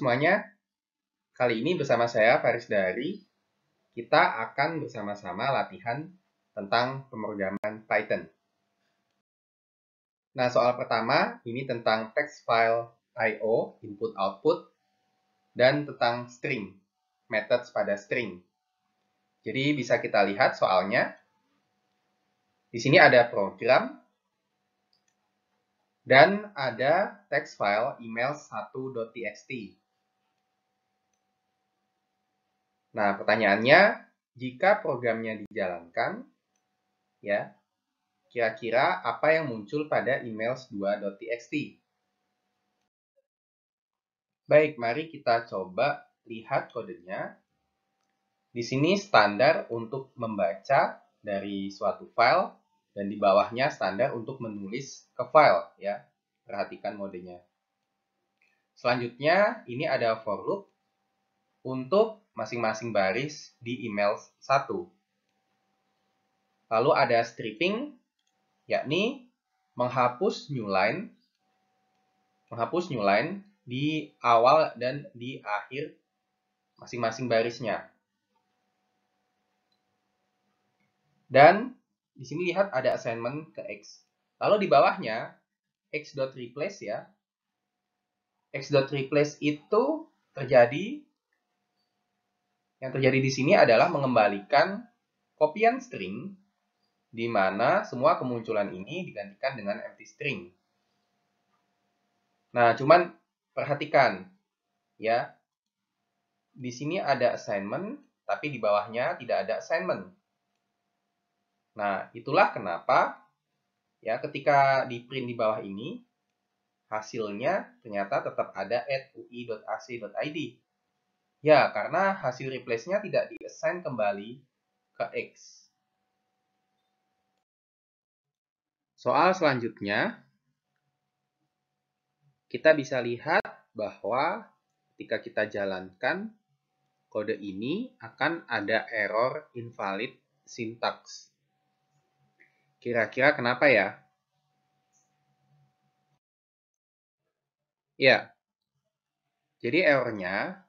semuanya, kali ini bersama saya Faris Dari, kita akan bersama-sama latihan tentang pemrograman Python. Nah, soal pertama ini tentang text file I/O, input/output, dan tentang string, methods pada string. Jadi bisa kita lihat soalnya. Di sini ada program dan ada text file email1.txt. Nah, pertanyaannya, jika programnya dijalankan, ya, kira-kira apa yang muncul pada emails2.txt? Baik, mari kita coba lihat kodenya. Di sini standar untuk membaca dari suatu file, dan di bawahnya standar untuk menulis ke file, ya. Perhatikan modenya. Selanjutnya, ini ada for loop untuk masing-masing baris di email 1. Lalu ada stripping, yakni menghapus new line di awal dan di akhir masing-masing barisnya. Dan di sini lihat ada assignment ke X. Lalu di bawahnya X.replace, ya. X.replace itu yang terjadi di sini adalah mengembalikan kopian string di mana semua kemunculan ini digantikan dengan empty string. Nah, cuman perhatikan, ya. Di sini ada assignment, tapi di bawahnya tidak ada assignment. Nah, itulah kenapa, ya, ketika di print di bawah ini, hasilnya ternyata tetap ada @ui.ac.id. Ya, karena hasil replace-nya tidak di-assign kembali ke X. Soal selanjutnya, kita bisa lihat bahwa ketika kita jalankan, kode ini akan ada error invalid syntax. Kira-kira kenapa ya? Ya, jadi errornya,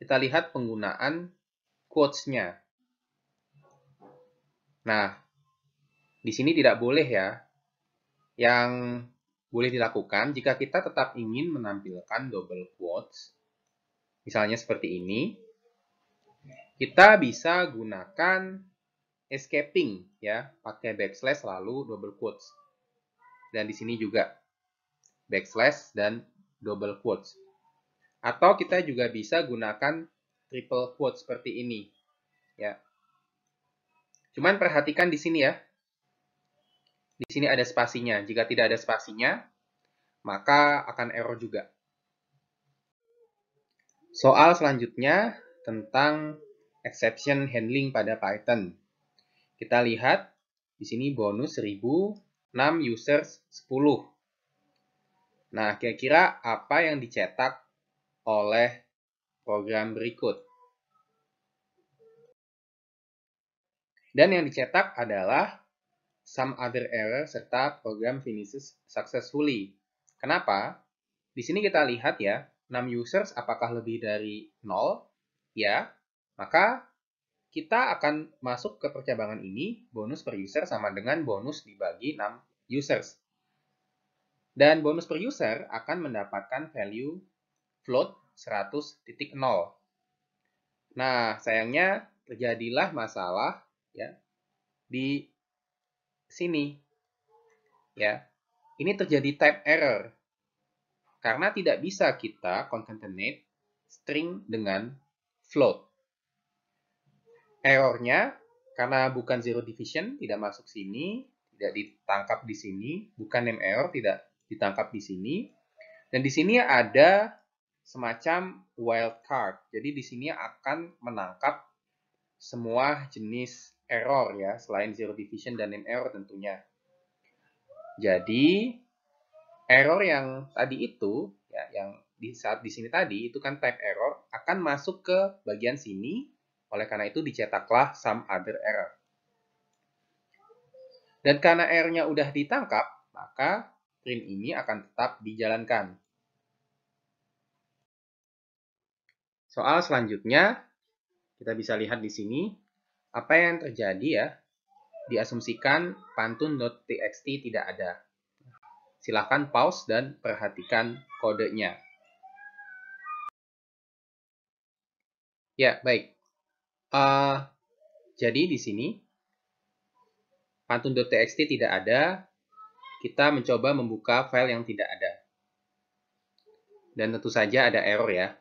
kita lihat penggunaan quotes-nya. Nah, di sini tidak boleh, ya. Yang boleh dilakukan jika kita tetap ingin menampilkan double quotes, misalnya seperti ini, kita bisa gunakan escaping, ya, pakai backslash lalu double quotes. Dan di sini juga backslash dan double quotes. Atau kita juga bisa gunakan triple quotes seperti ini, ya. Cuman perhatikan di sini, ya. Di sini ada spasinya. Jika tidak ada spasinya, maka akan error juga. Soal selanjutnya tentang exception handling pada Python. Kita lihat di sini bonus 1000, 6 users 10. Nah, kira-kira apa yang dicetak oleh program berikut? Dan yang dicetak adalah some other error serta program finishes successfully. Kenapa? Di sini kita lihat, ya, 6 users apakah lebih dari 0? Ya, maka kita akan masuk ke percabangan ini, bonus per user sama dengan bonus dibagi 6 users. Dan bonus per user akan mendapatkan value float 100.0. Nah, sayangnya terjadilah masalah, ya, di sini. Ya, ini terjadi type error. Karena tidak bisa kita concatenate string dengan float. Errornya, karena bukan zero division, tidak masuk sini, tidak ditangkap di sini, bukan name error, tidak ditangkap di sini. Dan di sini ada semacam wildcard. Jadi di sini akan menangkap semua jenis error, ya, selain zero division dan name error tentunya. Jadi error yang tadi itu, ya, yang saat di sini tadi itu kan type error, akan masuk ke bagian sini. Oleh karena itu dicetaklah some other error. Dan karena errornya udah ditangkap, maka print ini akan tetap dijalankan. Soal selanjutnya, kita bisa lihat di sini apa yang terjadi ya. Diasumsikan pantun.txt tidak ada. Silakan pause dan perhatikan kodenya. Ya, baik. Jadi di sini pantun.txt tidak ada. Kita mencoba membuka file yang tidak ada. Dan tentu saja ada error ya.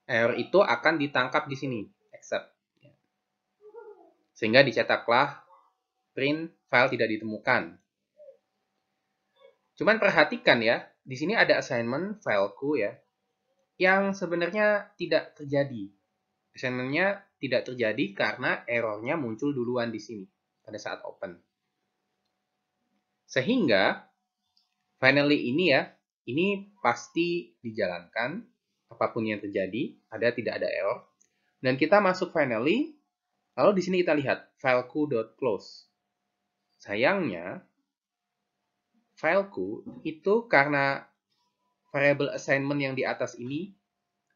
Error itu akan ditangkap di sini, except. Sehingga dicetaklah print file tidak ditemukan. Cuman perhatikan ya, di sini ada assignment fileku ya, yang sebenarnya tidak terjadi. Assignment-nya tidak terjadi karena errornya muncul duluan di sini pada saat open. Sehingga finally ini ya, ini pasti dijalankan apapun yang terjadi, tidak ada error. Dan kita masuk finally, lalu di sini kita lihat fileku.close. Sayangnya fileku itu karena variable assignment yang di atas ini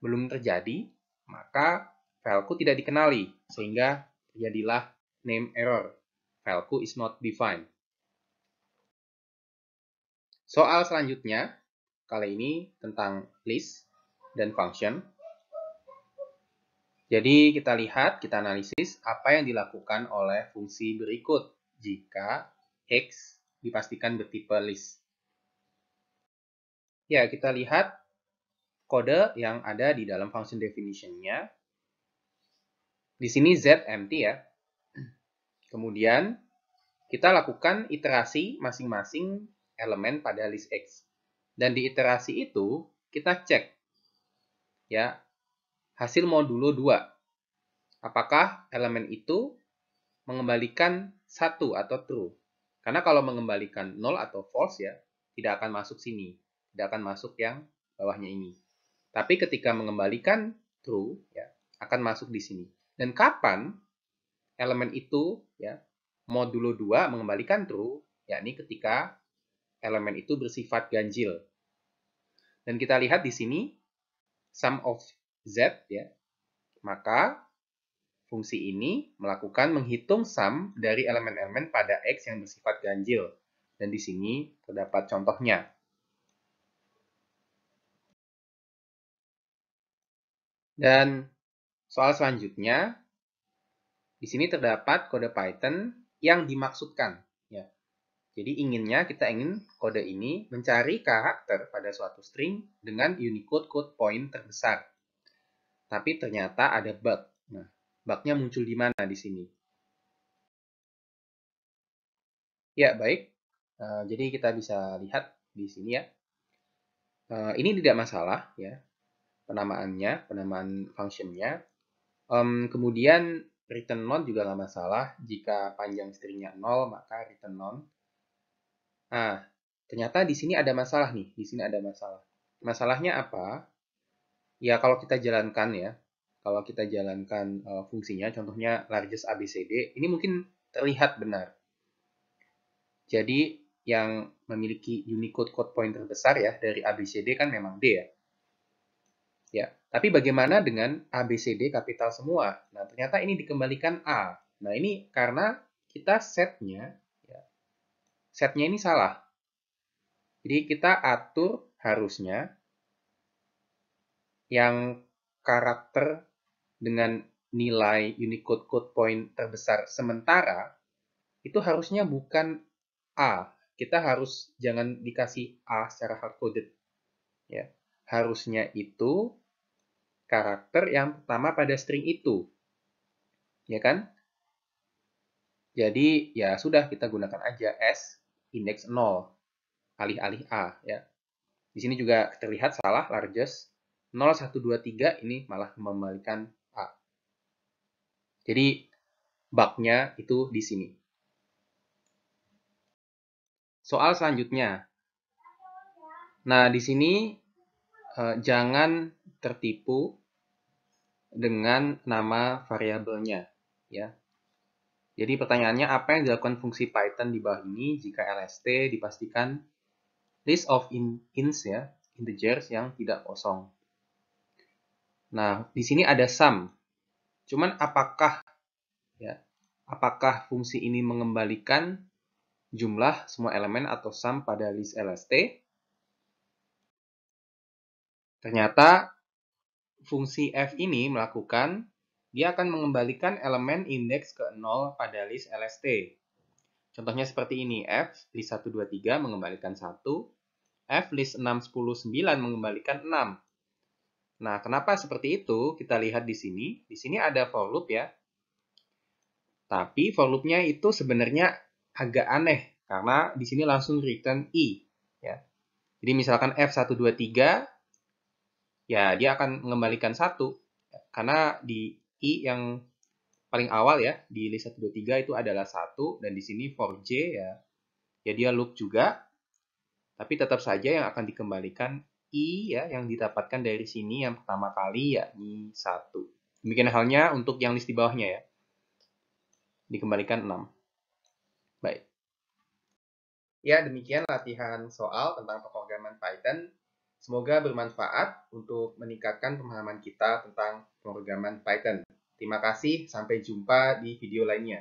belum terjadi, maka fileku tidak dikenali, sehingga terjadilah name error. Fileku is not defined. Soal selanjutnya, kali ini tentang list dan function. Jadi kita lihat, kita analisis apa yang dilakukan oleh fungsi berikut jika X dipastikan bertipe list. Ya, kita lihat kode yang ada di dalam function definition-nya. Di sini Z empty ya. Kemudian kita lakukan iterasi masing-masing elemen pada list X. Dan di iterasi itu kita cek ya hasil modulo 2. Apakah elemen itu mengembalikan 1 atau true? Karena kalau mengembalikan 0 atau false ya, tidak akan masuk sini. Tidak akan masuk yang bawahnya ini. Tapi ketika mengembalikan true, ya, akan masuk di sini. Dan kapan elemen itu, ya, modulo 2 mengembalikan true, yakni ketika elemen itu bersifat ganjil. Dan kita lihat di sini, sum of z, ya, maka fungsi ini melakukan menghitung sum dari elemen-elemen pada X yang bersifat ganjil. Dan di sini terdapat contohnya. Dan soal selanjutnya, di sini terdapat kode Python yang dimaksudkan. Ya. Jadi kita ingin kode ini mencari karakter pada suatu string dengan Unicode code point terbesar. Tapi ternyata ada bug. Nah, bugnya muncul di mana di sini? Ya, baik. Jadi kita bisa lihat di sini ya. Ini tidak masalah ya. Penamaan functionnya. Kemudian return none juga nggak masalah. Jika panjang stringnya 0, maka return none. Nah, ternyata di sini ada masalah nih. Di sini ada masalah. Masalahnya apa? Ya, kalau kita jalankan ya. Kalau kita jalankan fungsinya, contohnya largest ABCD, ini mungkin terlihat benar. Jadi, yang memiliki Unicode code point terbesar ya, dari ABCD kan memang D ya. Ya, tapi bagaimana dengan ABCD kapital semua? Nah, ternyata ini dikembalikan A. Nah, ini karena kita setnya ini salah. Jadi kita atur harusnya yang karakter dengan nilai Unicode code point terbesar sementara itu harusnya bukan A. Kita harus jangan dikasih A secara hard-coded. Ya. Harusnya itu karakter yang pertama pada string itu. Ya kan? Jadi ya sudah kita gunakan aja S index 0 alih-alih A ya. Di sini juga terlihat salah largest 0 1 2 3 ini malah mengembalikan A. Jadi bug-nya itu di sini. Soal selanjutnya. Nah, di sini jangan tertipu dengan nama variabelnya ya. Jadi pertanyaannya apa yang dilakukan fungsi Python di bawah ini jika lst dipastikan list of ints ya, integers yang tidak kosong. Nah, di sini ada sum. Cuman apakah fungsi ini mengembalikan jumlah semua elemen atau sum pada list LST? Ternyata fungsi f ini dia akan mengembalikan elemen indeks ke 0 pada list LST. Contohnya seperti ini, f list 1, 2, 3 mengembalikan 1, f list 6, 10, 9 mengembalikan 6. Nah, kenapa seperti itu? Kita lihat di sini. Di sini ada for loop ya. Tapi for loop-nya itu sebenarnya agak aneh karena di sini langsung return i ya. Jadi misalkan f1, 2, 3 ya dia akan mengembalikan 1 karena di i yang paling awal ya di list 1, 2, 3 itu adalah 1 dan di sini for j ya dia loop juga tapi tetap saja yang akan dikembalikan i ya yang didapatkan dari sini yang pertama kali yakni 1. Demikian halnya untuk yang list di bawahnya ya. Dikembalikan 6. Baik. Ya, demikian latihan soal tentang pemrograman Python. Semoga bermanfaat untuk meningkatkan pemahaman kita tentang pemrograman Python. Terima kasih, sampai jumpa di video lainnya.